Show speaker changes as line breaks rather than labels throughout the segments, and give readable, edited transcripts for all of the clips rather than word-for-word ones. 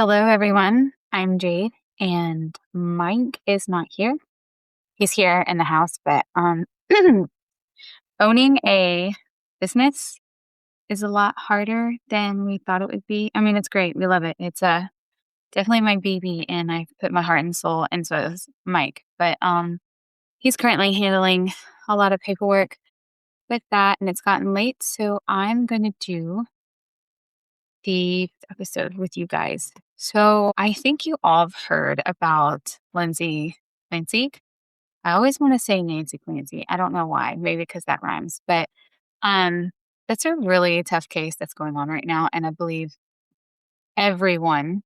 Hello, everyone. I'm Jade, and Mike is not here. He's here in the house, but owning a business is a lot harder than we thought it would be. I mean, it's great. We love it. It's definitely my baby, and I put my heart and soul into is Mike. But he's currently handling a lot of paperwork with that, and it's gotten late, so I'm going to do the episode with you guys. So I think you all have heard about Lindsay Clancy. I always want to say Nancy Clancy. I don't know why. Maybe because that rhymes. But that's a really tough case that's going on right now. And I believe everyone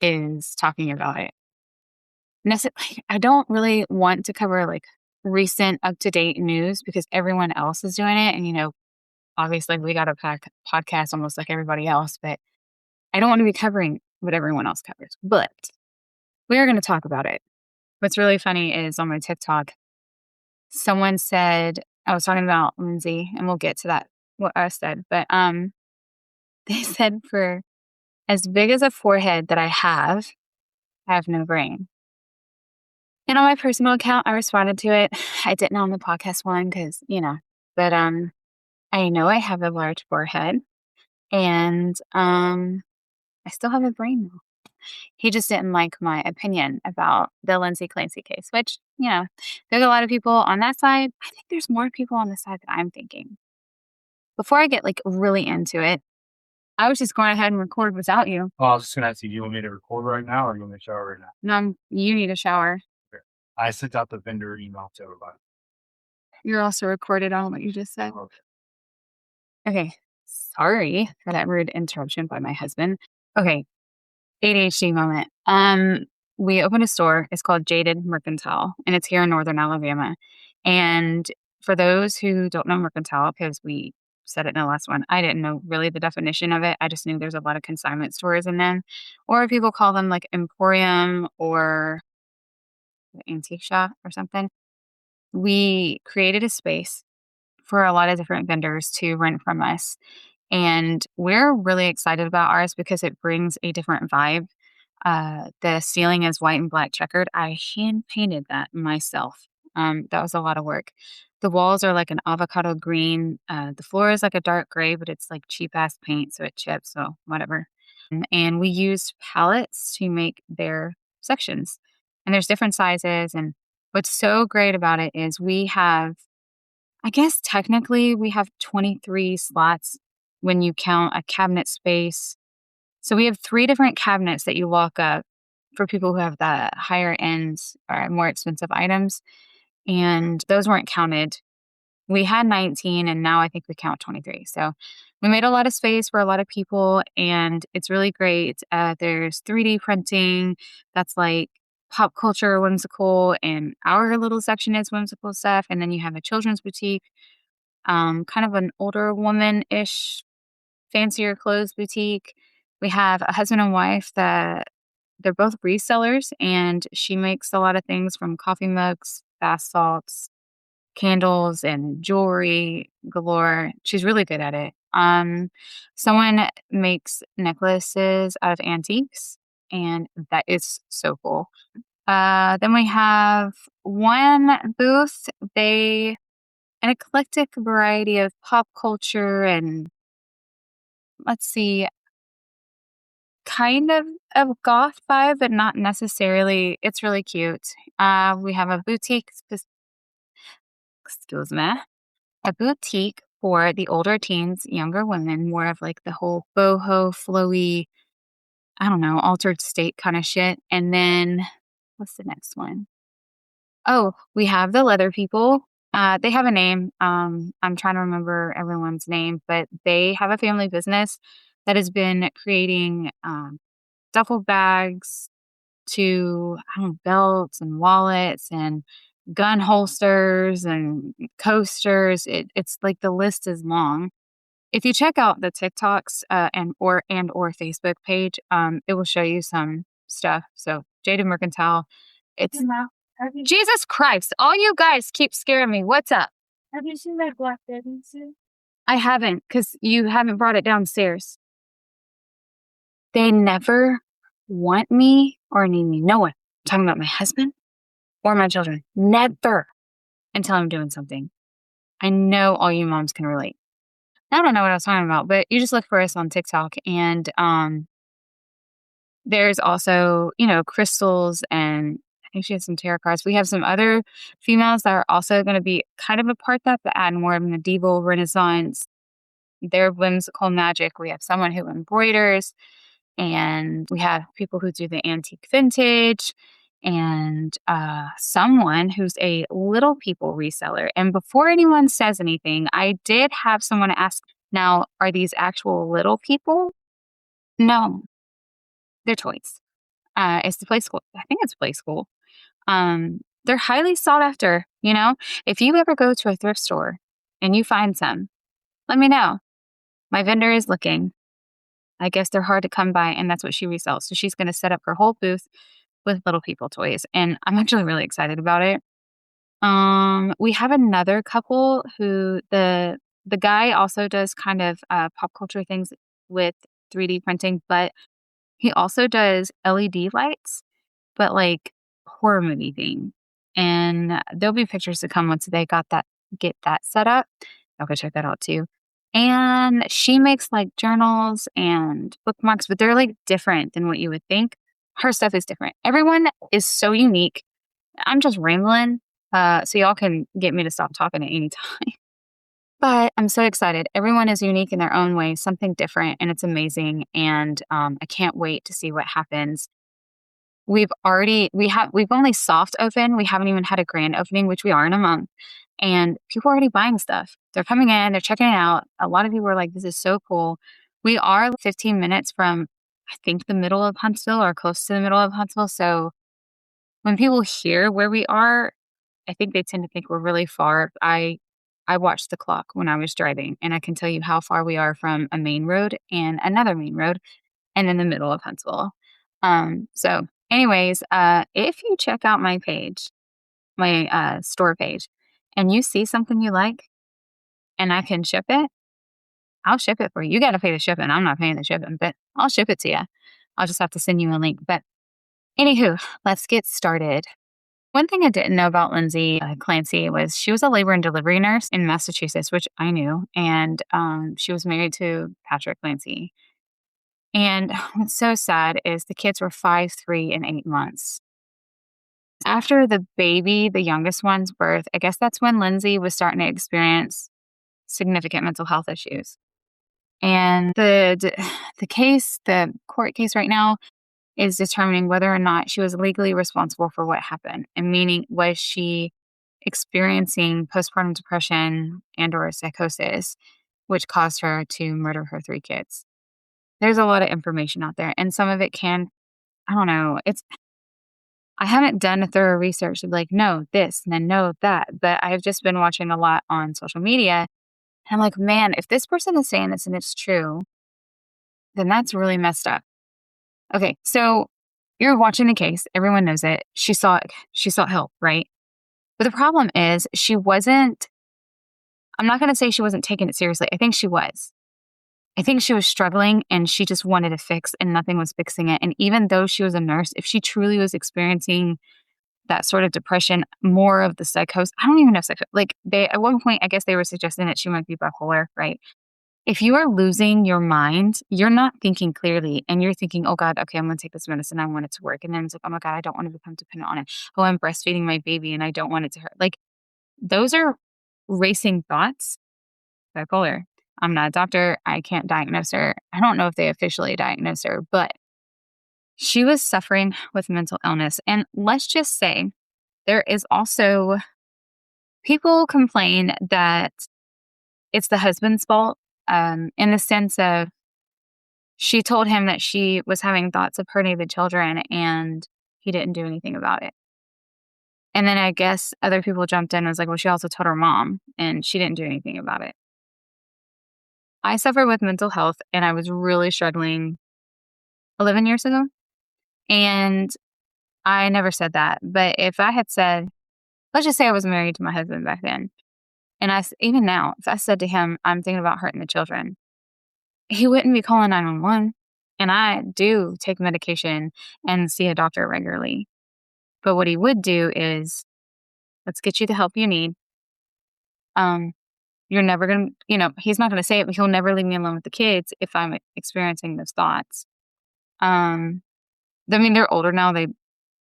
is talking about it. I don't really want to cover like recent up-to-date news because everyone else is doing it. And, obviously we got a podcast almost like everybody else, but I don't want to be covering what everyone else covers. But we are going to talk about it. What's really funny is on my TikTok, someone said, I was talking about Lindsay, and we'll get to that, what I said, but they said for as big as a forehead that I have no brain. And on my personal account, I responded to it. I didn't on the podcast one because, but I know I have a large forehead, and I still have a brain now. He just didn't like my opinion about the Lindsay Clancy case, which, there's a lot of people on that side. I think there's more people on the side that I'm thinking. Before I get like really into it, I was just going ahead and record without you.
Oh, I was just going to ask you, do you want me to record right now or do you want me to shower right now?
No, you need a shower.
Okay. I sent out the vendor email to everybody.
You're also recorded on what you just said. Okay. Sorry for that rude interruption by my husband. Okay. ADHD moment. We opened a store. It's called Jaded Mercantile, and it's here in Northern Alabama. And for those who don't know Mercantile, because we said it in the last one, I didn't know really the definition of it. I just knew there's a lot of consignment stores in them, or people call them like Emporium or antique shop or something. We created a space for a lot of different vendors to rent from us. And we're really excited about ours because it brings a different vibe. The ceiling is white and black checkered. I hand painted that myself. That was a lot of work. The walls are like an avocado green. The floor is like a dark gray, but it's like cheap ass paint, so it chips, so whatever. And we used pallets to make their sections. And there's different sizes. And what's so great about it is we have, I guess technically we have 23 slots when you count a cabinet space. So we have 3 different cabinets that you lock up for people who have the higher ends or more expensive items. And those weren't counted. We had 19 and now I think we count 23. So we made a lot of space for a lot of people and it's really great. There's 3D printing that's like pop culture whimsical, and our little section is whimsical stuff. And then you have a children's boutique, kind of an older woman-ish, fancier clothes boutique. We have a husband and wife that they're both resellers, and she makes a lot of things from coffee mugs, bath salts, candles, and jewelry galore. She's really good at it. Someone makes necklaces out of antiques, and that is so cool. Then we have one booth. An eclectic variety of pop culture and, let's see, kind of a goth vibe, but not necessarily. It's really cute. We have a boutique, a boutique for the older teens, younger women, more of like the whole boho, flowy, I don't know, altered state kind of shit. And then what's the next one? Oh, we have the leather people. They have a name. I'm trying to remember everyone's name, but they have a family business that has been creating duffel bags to belts and wallets and gun holsters and coasters. It's like the list is long. If you check out the TikToks and or Facebook page, it will show you some stuff. So Jaded Mercantile, it's Jesus Christ! All you guys keep scaring me. What's up?
Have you seen that black bathing suit?
I haven't, because you haven't brought it downstairs. They never want me or need me. No one. I'm talking about my husband or my children. Never until I'm doing something. I know all you moms can relate. I don't know what I was talking about, but you just look for us on TikTok, and there's also, crystals, and I think she has some tarot cards. We have some other females that are also going to be kind of a part that, but add more of the medieval Renaissance, their whimsical magic. We have someone who embroiders, and we have people who do the antique vintage, and someone who's a little people reseller. And before anyone says anything, I did have someone ask, now, are these actual little people? No, they're toys. It's the play school. I think it's play school. They're highly sought after, If you ever go to a thrift store and you find some, let me know. My vendor is looking. I guess they're hard to come by, and that's what she resells. So she's going to set up her whole booth with little people toys, and I'm actually really excited about it. We have another couple who the guy also does kind of pop culture things with 3D printing, but he also does LED lights, but like horror movie theme. And there'll be pictures to come once they get that set up. Y'all go check that out too. And she makes like journals and bookmarks, but they're like different than what you would think. Her stuff is different. Everyone is so unique. I'm just rambling, so y'all can get me to stop talking at any time. But I'm so excited. Everyone is unique in their own way, something different, and it's amazing. And I can't wait to see what happens. We've only soft opened. We haven't even had a grand opening, which we are in a month. And people are already buying stuff. They're coming in, they're checking it out. A lot of people are like, this is so cool. We are 15 minutes from, I think, the middle of Huntsville or close to the middle of Huntsville. So when people hear where we are, I think they tend to think we're really far. I watched the clock when I was driving, and I can tell you how far we are from a main road and another main road and in the middle of Huntsville. So anyways, if you check out my page, my store page, and you see something you like and I can ship it, I'll ship it for you. You got to pay the shipping. I'm not paying the shipping, but I'll ship it to you. I'll just have to send you a link. But anywho, let's get started. One thing I didn't know about Lindsay Clancy was she was a labor and delivery nurse in Massachusetts, which I knew. And she was married to Patrick Clancy. And what's so sad is the kids were 5, 3, and 8 months. After the baby, the youngest one's birth, I guess that's when Lindsay was starting to experience significant mental health issues. And the court case right now is determining whether or not she was legally responsible for what happened. And meaning, was she experiencing postpartum depression and or psychosis, which caused her to murder her 3 kids. There's a lot of information out there, and some of it can, I don't know, I haven't done a thorough research of like, no, this, and then no, that. But I've just been watching a lot on social media. And I'm like, man, if this person is saying this and it's true, then that's really messed up. Okay, so you're watching the case. Everyone knows it. She sought help, right? But the problem is I'm not going to say she wasn't taking it seriously. I think she was. I think she was struggling and she just wanted to fix and nothing was fixing it. And even though she was a nurse, if she truly was experiencing that sort of depression, more of the psychosis, I don't even know, at one point, I guess they were suggesting that she might be bipolar, right? If you are losing your mind, you're not thinking clearly and you're thinking, oh God, okay, I'm going to take this medicine. I want it to work. And then it's like, oh my God, I don't want to become dependent on it. Oh, I'm breastfeeding my baby and I don't want it to hurt. Like those are racing thoughts. Bipolar. I'm not a doctor. I can't diagnose her. I don't know if they officially diagnosed her, but she was suffering with mental illness. And let's just say there is also people complain that it's the husband's fault in the sense of she told him that she was having thoughts of hurting the children and he didn't do anything about it. And then I guess other people jumped in and was like, well, she also told her mom and she didn't do anything about it. I suffer with mental health and I was really struggling 11 years ago. And I never said that. But if I had said, let's just say I was married to my husband back then. And even now, if I said to him, I'm thinking about hurting the children, he wouldn't be calling 911. And I do take medication and see a doctor regularly. But what he would do is, let's get you the help you need. You're never going to, he's not going to say it, but he'll never leave me alone with the kids if I'm experiencing those thoughts. I mean, they're older now,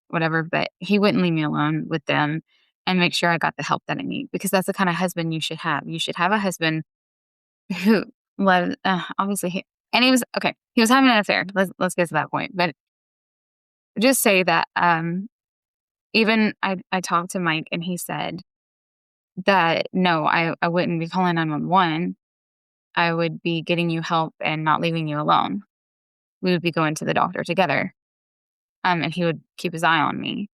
whatever, but he wouldn't leave me alone with them and make sure I got the help that I need, because that's the kind of husband you should have. You should have a husband who loves, obviously, and he was, okay, he was having an affair. Let's get to that point. But just say that, even I talked to Mike and he said that, no, I wouldn't be calling 911. I would be getting you help and not leaving you alone. We would be going to the doctor together. And he would keep his eye on me.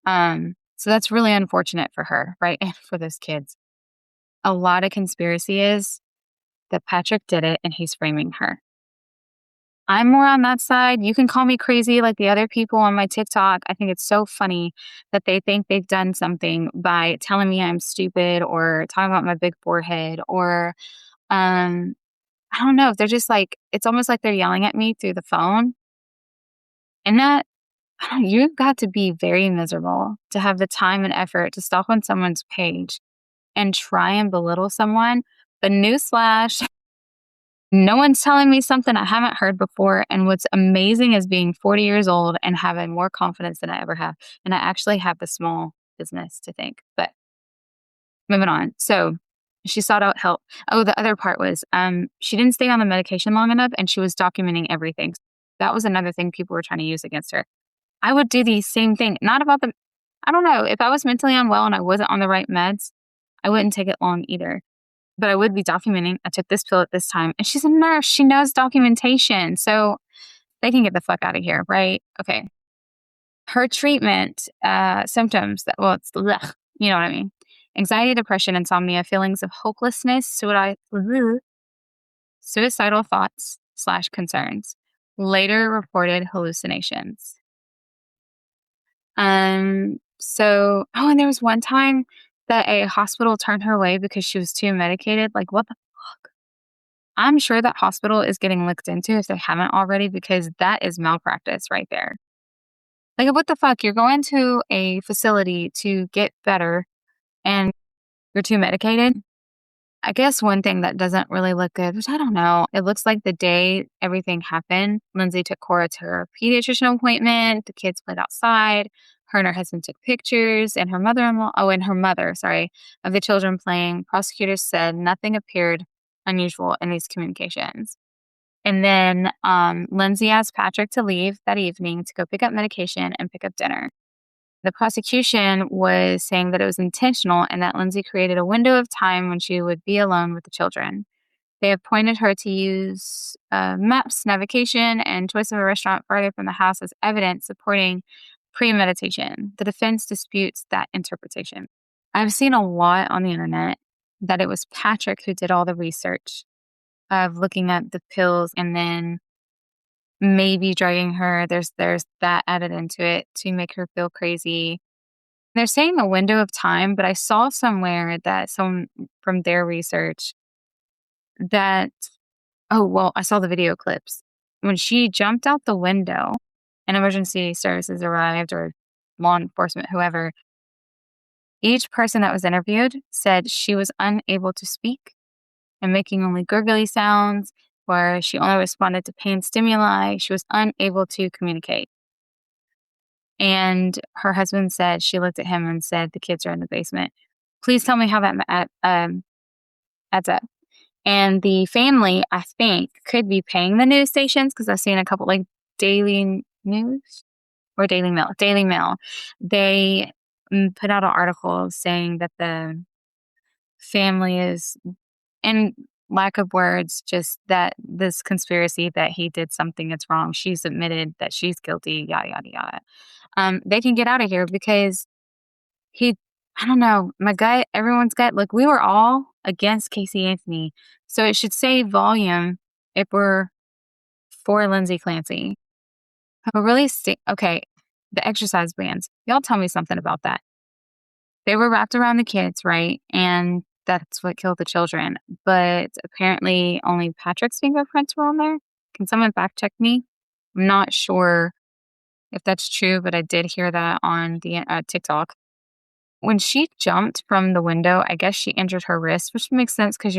So that's really unfortunate for her, right? And for those kids. A lot of conspiracy is that Patrick did it and he's framing her. I'm more on that side. You can call me crazy like the other people on my TikTok. I think it's so funny that they think they've done something by telling me I'm stupid or talking about my big forehead or, I don't know. They're just like, it's almost like they're yelling at me through the phone. And that, you've got to be very miserable to have the time and effort to stalk on someone's page and try and belittle someone. But newsflash, no one's telling me something I haven't heard before. And what's amazing is being 40 years old and having more confidence than I ever have. And I actually have the small business to thank. But moving on. So she sought out help. Oh, the other part was she didn't stay on the medication long enough and she was documenting everything. That was another thing people were trying to use against her. I would do the same thing. Not about I don't know. If I was mentally unwell and I wasn't on the right meds, I wouldn't take it long either. But I would be documenting. I took this pill at this time. And she's a nurse. She knows documentation. So they can get the fuck out of here, right? Okay. Her treatment symptoms, it's, ugh, you know what I mean? Anxiety, depression, insomnia, feelings of hopelessness, suicidal thoughts / concerns. Later reported hallucinations. And there was one time that a hospital turned her away because she was too medicated. Like, what the fuck? I'm sure that hospital is getting looked into if they haven't already, because that is malpractice right there. Like, what the fuck? You're going to a facility to get better and you're too medicated? I guess one thing that doesn't really look good, which I don't know, it looks like the day everything happened, Lindsay took Cora to her pediatrician appointment. The kids played outside. Her and her husband took pictures, and her mother, of the children playing. Prosecutors said nothing appeared unusual in these communications. And then Lindsay asked Patrick to leave that evening to go pick up medication and pick up dinner. The prosecution was saying that it was intentional and that Lindsay created a window of time when she would be alone with the children. They appointed her to use maps, navigation, and choice of a restaurant farther from the house as evidence supporting premeditation. The defense disputes that interpretation. I've seen a lot on the internet that it was Patrick who did all the research of looking at the pills and then maybe drugging her. There's that added into it to make her feel crazy. They're saying a window of time, but I saw somewhere that someone from their research that, I saw the video clips. When she jumped out the window and emergency services arrived, or law enforcement, whoever, each person that was interviewed said she was unable to speak and making only gurgly sounds, where she only responded to pain stimuli. She was unable to communicate. And her husband said, she looked at him and said, the kids are in the basement. Please tell me how that adds up. And the family, I think, could be paying the news stations, because I've seen a couple, like Daily News or Daily Mail. Daily Mail. They put out an article saying that the family is, in lack of words, just that this conspiracy that he did something that's wrong. She's admitted that she's guilty, yada, yada, yada. They can get out of here because I don't know, my gut, everyone's gut, look, we were all against Casey Anthony. So it should say volume if we're for Lindsay Clancy. But really, okay, the exercise bands. Y'all tell me something about that. They were wrapped around the kids, right? And that's what killed the children. But apparently only Patrick's fingerprints were on there. Can someone fact check me? I'm not sure if that's true, but I did hear that on the TikTok. When she jumped from the window, I guess she injured her wrist, which makes sense because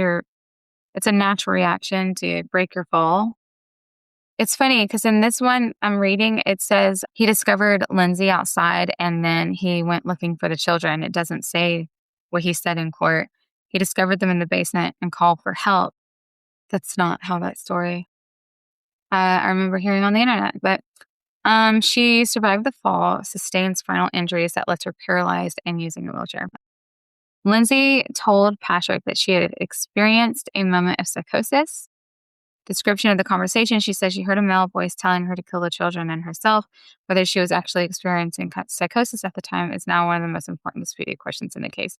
it's a natural reaction to break your fall. It's funny because in this one I'm reading, it says he discovered Lindsay outside and then he went looking for the children. It doesn't say what he said in court. He discovered them in the basement and called for help. That's not how that story I remember hearing on the internet. But she survived the fall, sustained spinal injuries that left her paralyzed and using a wheelchair. Lindsay told Patrick that she had experienced a moment of psychosis. Description of the conversation, she said she heard a male voice telling her to kill the children and herself. Whether she was actually experiencing psychosis at the time is now one of the most important disputed questions in the case.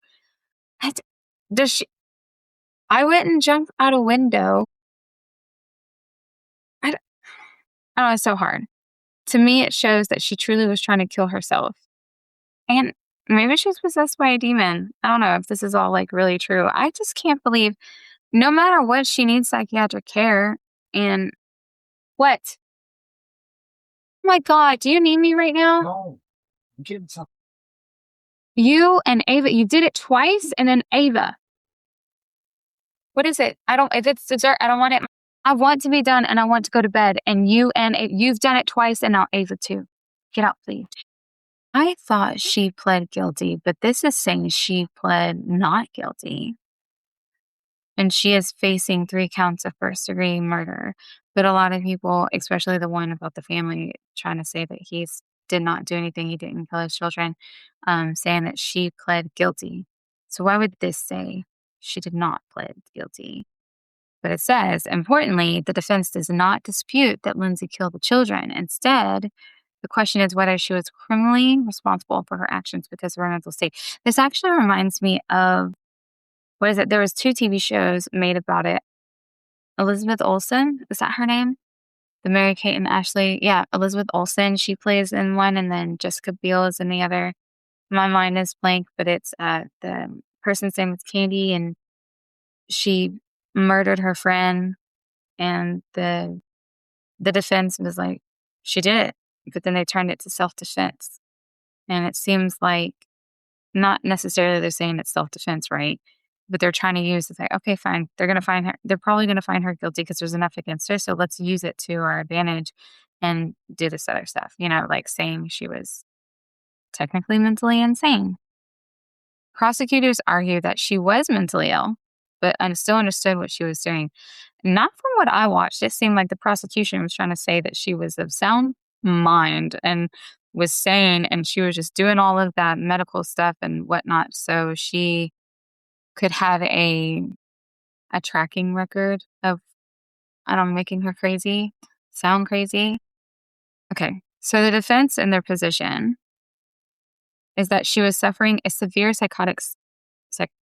Does she? I wouldn't jump out a window. I don't know, it's so hard. To me, it shows that she truly was trying to kill herself. And maybe she was possessed by a demon. I don't know if this is all like really true. I just can't believe no matter what, she needs psychiatric care. And what? Oh my God, do you need me right now?
No, I'm getting something.
You and Ava, you did it twice, and then Ava. What is it? If it's dessert, I don't want it. I want to be done and I want to go to bed. And you've done it twice and now Ava too. Get out, please. I thought she pled guilty, but this is saying she pled not guilty. And she is facing 3 counts of first-degree murder. But a lot of people, especially the one about the family, trying to say that he did not do anything, he didn't kill his children, saying that she pled guilty. So why would this say she did not plead guilty? But it says, importantly, the defense does not dispute that Lindsay killed the children. Instead, the question is whether she was criminally responsible for her actions because of her mental state. This actually reminds me of, what is it? There was 2 TV shows made about it. Elizabeth Olsen, is that her name? The Mary-Kate and Ashley. Yeah, Elizabeth Olsen. She plays in one, and then Jessica Biel is in the other. My mind is blank, but it's the person's name is Candy, and she murdered her friend, and the defense was like, she did it. But then they turned it to self-defense. And it seems like not necessarily they're saying it's self-defense, right? But they're trying to use it like, okay, fine. They're going to find her. They're probably going to find her guilty because there's enough against her. So let's use it to our advantage and do this other stuff, like saying she was technically mentally insane. Prosecutors argue that she was mentally ill, but I still understood what she was doing. Not from what I watched. It seemed like the prosecution was trying to say that she was of sound mind and was sane, and she was just doing all of that medical stuff and whatnot. So she could have a tracking record of, I don't know, making her crazy, sound crazy. Okay, so the defense in their position is that she was suffering a severe psychotic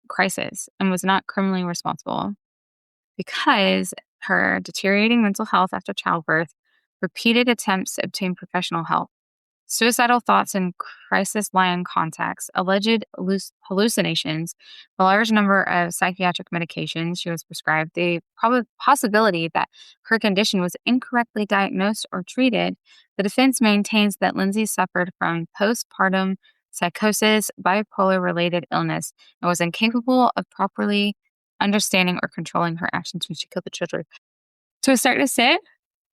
crisis and was not criminally responsible because her deteriorating mental health after childbirth, repeated attempts to obtain professional help, suicidal thoughts and crisis-line contacts, alleged hallucinations, a large number of psychiatric medications she was prescribed, the possibility that her condition was incorrectly diagnosed or treated. The defense maintains that Lindsay suffered from postpartum psychosis, bipolar-related illness, and was incapable of properly understanding or controlling her actions when she killed the children. To a certain extent,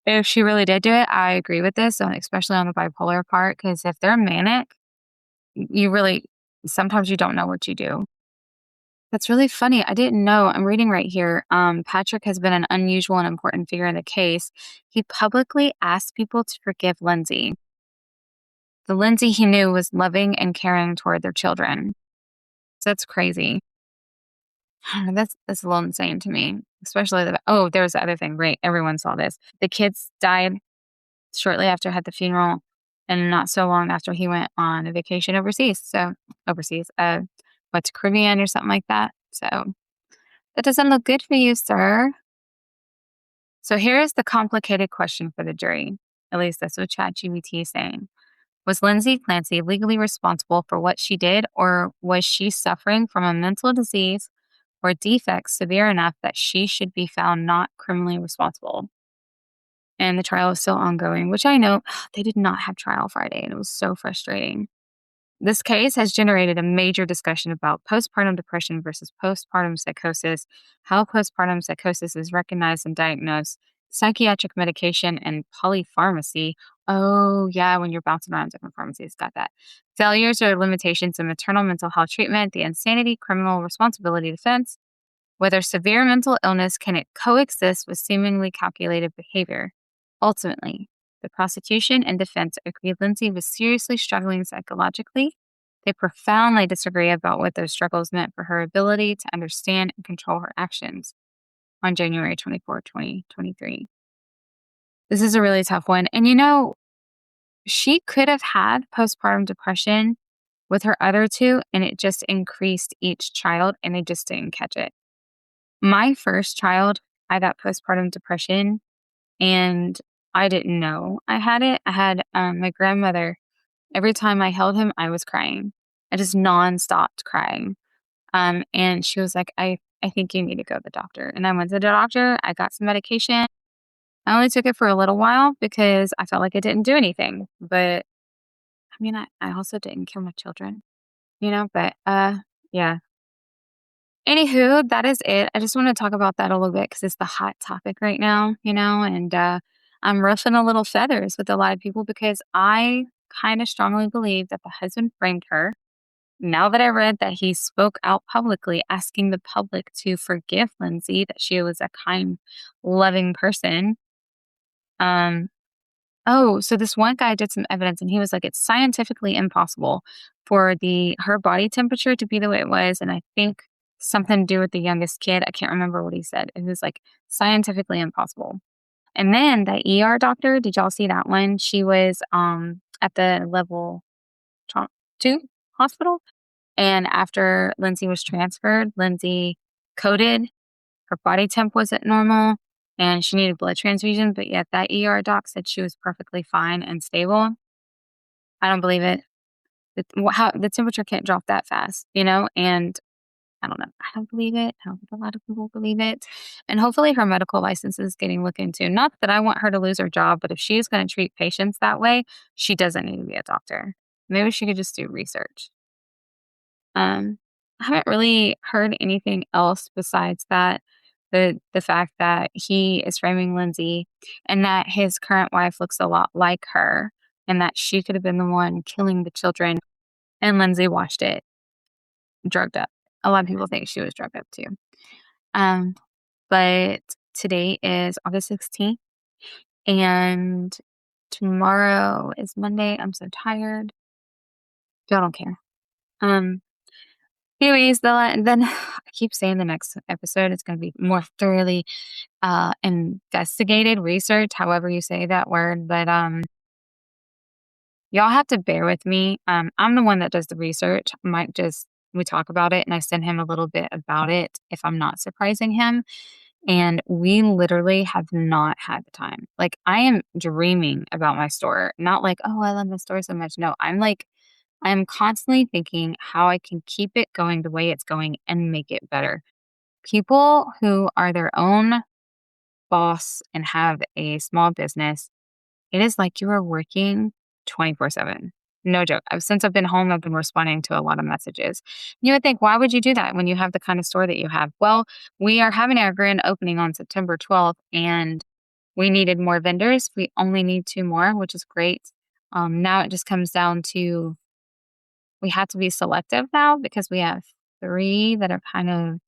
if she really did do it, I agree with this, especially on the bipolar part, because if they're manic, sometimes you don't know what you do. That's really funny. I didn't know. I'm reading right here. Patrick has been an unusual and important figure in the case. He publicly asked people to forgive Lindsay. The Lindsay he knew was loving and caring toward their children. So that's crazy. That's a little insane to me, especially there's the other thing. Right. Everyone saw this. The kids died shortly after had the funeral and not so long after he went on a vacation overseas. To Caribbean or something like that. So that doesn't look good for you, sir. So here's the complicated question for the jury. At least that's what ChatGPT is saying. Was Lindsay Clancy legally responsible for what she did, or was she suffering from a mental disease or defects severe enough that she should be found not criminally responsible? and the trial is still ongoing, which I know they did not have trial Friday, and it was so frustrating. This case has generated a major discussion about postpartum depression versus postpartum psychosis, how postpartum psychosis is recognized and diagnosed, psychiatric medication, and polypharmacy. Oh, yeah, when you're bouncing around different pharmacies, got that. Failures or limitations in maternal mental health treatment, the insanity criminal responsibility defense, whether severe mental illness can coexist with seemingly calculated behavior. Ultimately, the prosecution and defense agree Lindsay was seriously struggling psychologically. They profoundly disagree about what those struggles meant for her ability to understand and control her actions on January 24, 2023. This is a really tough one. And she could have had postpartum depression with her other two, and it just increased each child, and they just didn't catch it. My first child, I got postpartum depression, and I didn't know I had it. I had my grandmother. Every time I held him, I was crying. I just non-stopped crying. And she was like, I think you need to go to the doctor. And I went to the doctor. I got some medication. I only took it for a little while because I felt like it didn't do anything. But I mean, I also didn't kill my children, but yeah. Anywho, that is it. I just want to talk about that a little bit because it's the hot topic right now, and I'm ruffling a little feathers with a lot of people because I kind of strongly believe that the husband framed her. Now that I read that he spoke out publicly, asking the public to forgive Lindsay, that she was a kind, loving person. So this one guy did some evidence and he was like, it's scientifically impossible for her body temperature to be the way it was. And I think something to do with the youngest kid. I can't remember what he said. It was like scientifically impossible. And then the ER doctor, did y'all see that one? She was at the level 2 hospital. And after Lindsay was transferred, Lindsay coded. Her body temp wasn't normal and she needed blood transfusion. But yet that ER doc said she was perfectly fine and stable. I don't believe it. How the temperature can't drop that fast, and I don't know. I don't believe it. I don't think a lot of people believe it. And hopefully her medical license is getting looked into. Not that I want her to lose her job, but if she is going to treat patients that way, she doesn't need to be a doctor. Maybe she could just do research. I haven't really heard anything else besides that. The fact that he is framing Lindsay and that his current wife looks a lot like her and that she could have been the one killing the children and Lindsay watched it drugged up. A lot of people think she was drugged up too. But today is August 16th and tomorrow is Monday. I'm so tired. Y'all don't care. Anyways, then I keep saying the next episode is going to be more thoroughly investigated, research, however you say that word. But y'all have to bear with me. I'm the one that does the research. We talk about it and I send him a little bit about it if I'm not surprising him. And we literally have not had the time. Like, I am dreaming about my store. Not like, oh, I love my store so much. No, I'm constantly thinking how I can keep it going the way it's going and make it better. People who are their own boss and have a small business, it is like you are working 24/7. No joke. Since I've been home, I've been responding to a lot of messages. You would think, why would you do that when you have the kind of store that you have? Well, we are having our grand opening on September 12th and we needed more vendors. We only need 2 more, which is great. Now it just comes down to we have to be selective now because we have 3 that are kind of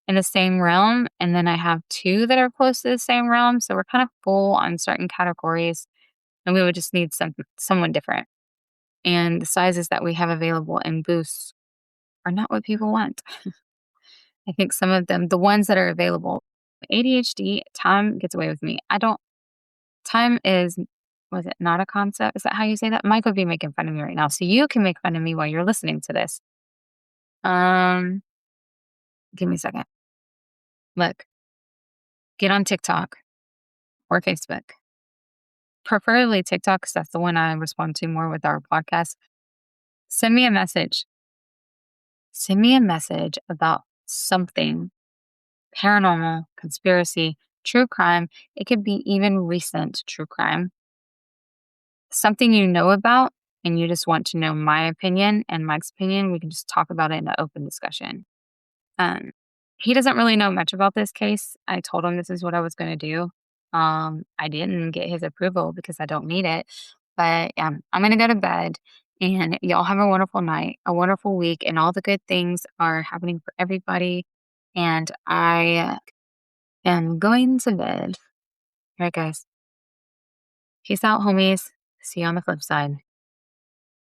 in the same realm. And then I have 2 that are close to the same realm. So we're kind of full on certain categories and we would just need someone different. And the sizes that we have available in booths are not what people want. I think some of them, the ones that are available, ADHD, time gets away with me. Time was it not a concept? Is that how you say that? Mike would be making fun of me right now. So you can make fun of me while you're listening to this. Give me a second. Look, get on TikTok or Facebook. Preferably TikTok because that's the one I respond to more with our podcast. Send me a message. Send me a message about something paranormal, conspiracy, true crime. It could be even recent true crime. Something you know about and you just want to know my opinion and Mike's opinion, we can just talk about it in an open discussion. Um, he doesn't really know much about this case. I told him this is what I was going to do. I didn't get his approval because I don't need it. But I'm going to go to bed and y'all have a wonderful night, a wonderful week, and all the good things are happening for everybody. And I am going to bed. All right, guys. Peace out, homies. See you on the flip side.